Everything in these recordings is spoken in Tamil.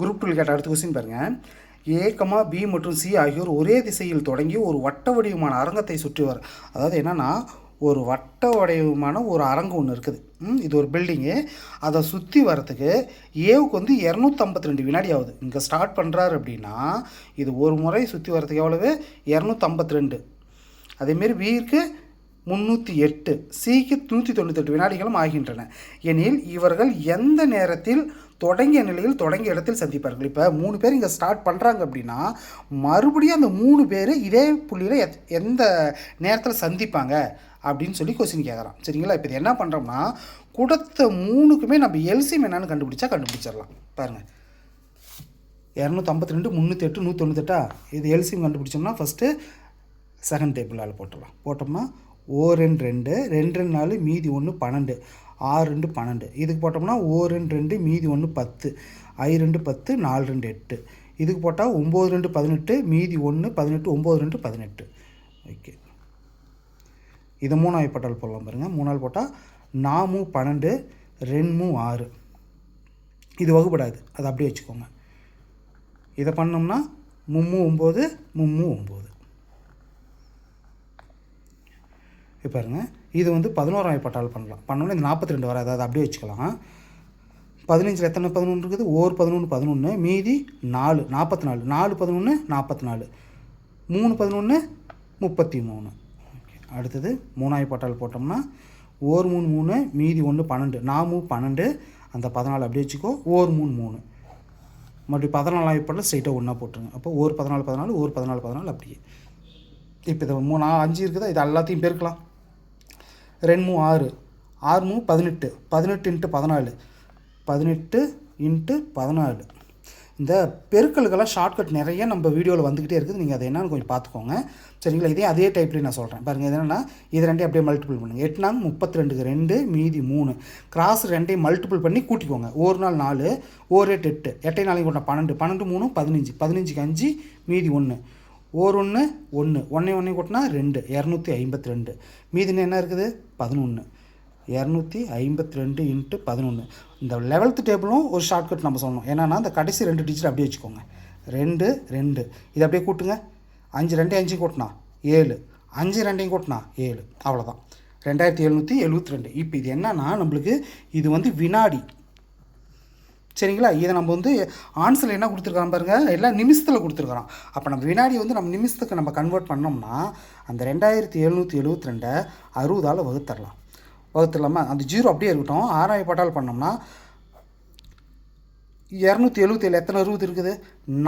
குரூப் 2 கேட்ட அடுத்த கொஸ்டின் பாருங்கள். ஏ, பி மற்றும் சி ஆகியோர் ஒரே திசையில் தொடங்கி ஒரு வட்ட வடிவமான அரங்கத்தை சுற்றுவார். அதாவது என்னென்னா, ஒரு வட்ட வடிவமான ஒரு அரங்கு ஒன்று இருக்குது. இது ஒரு பில்டிங்கு. அதை சுற்றி வரத்துக்கு ஏவுக்கு வந்து 252 வினாடி ஆகுது. இங்கே ஸ்டார்ட் பண்ணுறாரு அப்படின்னா இது ஒரு முறை சுற்றி வரத்துக்கு எவ்வளவு? 252. அதேமாரி பிக்கு 308, சிக்கு 198 வினாடிகளும் ஆகின்றன. எனில் இவர்கள் எந்த நேரத்தில் தொடங்கிய நிலையில் தொடங்கிய இடத்தில் சந்திப்பார்கள். இப்போ 3 பேர் இங்கே ஸ்டார்ட் பண்ணுறாங்க அப்படின்னா மறுபடியும் அந்த 3 பேர் இதே புள்ளியில் எந்த நேரத்தில் சந்திப்பாங்க அப்படின்னு சொல்லி கொஸ்டின் கேட்குறான். சரிங்களா? இப்போ இது என்ன பண்ணுறோம்னா, கொடுத்த 3க்குமே நம்ம எல்சிஎம் என்னன்னு கண்டுபிடிச்சிடலாம். பாருங்கள், 252, 308, 198. இது எல்சிஎம் கண்டுபிடிச்சோம்னா ஃபஸ்ட்டு செகண்ட் டேபிளால் போட்டோம்னா ஓ2 2, 2 4, மீதி 1 12, 6 2 12. இதுக்கு போட்டோம்னா ஓ2 2, மீதி 1 10, I2 10, 4 2 8. இதுக்கு போட்டால் 9 2 18, மீதி 1 18, 9 2 18. ஓகே, இதை 3ஆவது போட்டால் போடலாம் பாருங்கள். 3ஆல் போட்டால் 4 12, 2 6. இது வகுப்படாது, அது அப்படியே வச்சுக்கோங்க. இதை பண்ணோம்னா 3 9, 3 9. இப்போ பாருங்கள், இது வந்து 11ஆவது பட்டால் பண்ணோம்னா இந்த 42 வராது, அதை அப்படியே வச்சுக்கலாம். 15 எத்தனை 11 இருக்குது? ஓர் 11 11, மீதி 4 44, 4 11 44, 3 11 33. ஓகே, அடுத்தது 3ஆவது பட்டால் போட்டோம்னா ஓர் 3 3, மீதி 1 12, 4 12, அந்த 14 அப்படியே வச்சுக்கோ. ஓர் 3 3, மறுபடியும் 14ஆவது பட்டால் ஸ்ட்ரைட்டாக ஒன்றா போட்டுருங்க. அப்போ ஓர் 14 14, ஓர் 14 14 அப்படியே. இப்போ இதை 3 5 இருக்குதா, இது எல்லாத்தையும் பெருக்கலாம். 2 6, 6 18, 18 × 14, 18 × 14. இந்த பெருக்களுக்கெல்லாம் ஷார்ட்கட் நிறைய நம்ம வீடியோவில் வந்துக்கிட்டே இருக்குது. நீங்கள் அதை என்னன்னு கொஞ்சம் பார்த்துக்கோங்க. சரிங்களா? அதே டைப்லேயும் நான் சொல்கிறேன் பாருங்கள். இது என்னென்னா, இது ரெண்டையும் அப்படியே மல்டிபிள் பண்ணுங்கள். 8 நாள் 32க்கு 2, மீதி 3. கிராஸ் ரெண்டையும் மல்டிபிள் பண்ணி கூட்டிக்கோங்க. ஒரு நாள் 4, ஓர் 8 8, 8 நாளையும் கூட்டினா 12, 12 3 15, 15க்கு 5, மீதி 1. ஓர் 1 1, 1 1 கூட்டினா 2, 252. மீதி என்ன இருக்குது? 11. 252 × 11. இந்த 11th டேபிளும் ஒரு ஷார்ட்கட் நம்ம சொல்லணும். ஏன்னா இந்த கடைசி 2 டிஜிட் அப்படியே வச்சுக்கோங்க. 2 2, இதை அப்படியே கூட்டுங்க. 5 2 5 கூட்டினா 7, 5 2 கூட்டினா 7. அவ்வளோதான், 2772. இப்போ இது என்னன்னா, நம்மளுக்கு இது வந்து வினாடி. சரிங்களா? இதை நம்ம வந்து ஆன்சரில் என்ன கொடுத்துருக்கான் பாருங்கள், எல்லாம் நிமிஷத்தில் கொடுத்துருக்குறோம். அப்போ நம்ம வினாடி வந்து நம்ம நிமிஷத்துக்கு நம்ம கன்வெர்ட் பண்ணோம்னா அந்த 2772 60ஆல் வகுத்துடலாமா? அந்த 0 அப்படியே இருக்கட்டும். 6ஆவது பட்டால் பண்ணோம்னா 277 எத்தனை 60 இருக்குது?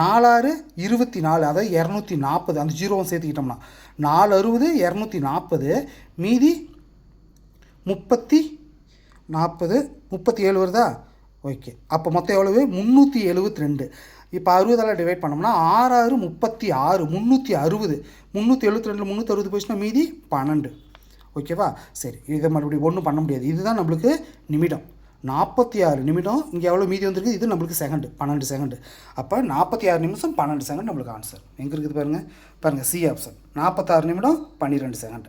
4 6 24, அதாவது 240. அந்த 0வும் சேர்த்துக்கிட்டோம்னா 4 60 240, மீதி 30 40 37 வருதா? ஓகே, அப்போ மொத்தம் எவ்வளவு? 372. இப்போ 60ஆல் டிவைட் பண்ணோம்னா 6 6 36, 360. 372 360 போச்சுன்னா மீதி 12. ஓகேவா? சரி, இதை மறுபடியும் ஒன்றும் பண்ண முடியாது. இதுதான் நம்மளுக்கு நிமிடம். 46 நிமிடம். இங்கே எவ்வளோ மீதி வந்துருக்கு? இது நம்மளுக்கு செகண்டு, 12 செகண்டு. அப்போ 46 நிமிஷம் 12 செகண்ட் நம்மளுக்கு ஆன்சர் எங்கே இருக்குது பாருங்கள். C option. 46 நிமிடம் 12 செகண்ட்.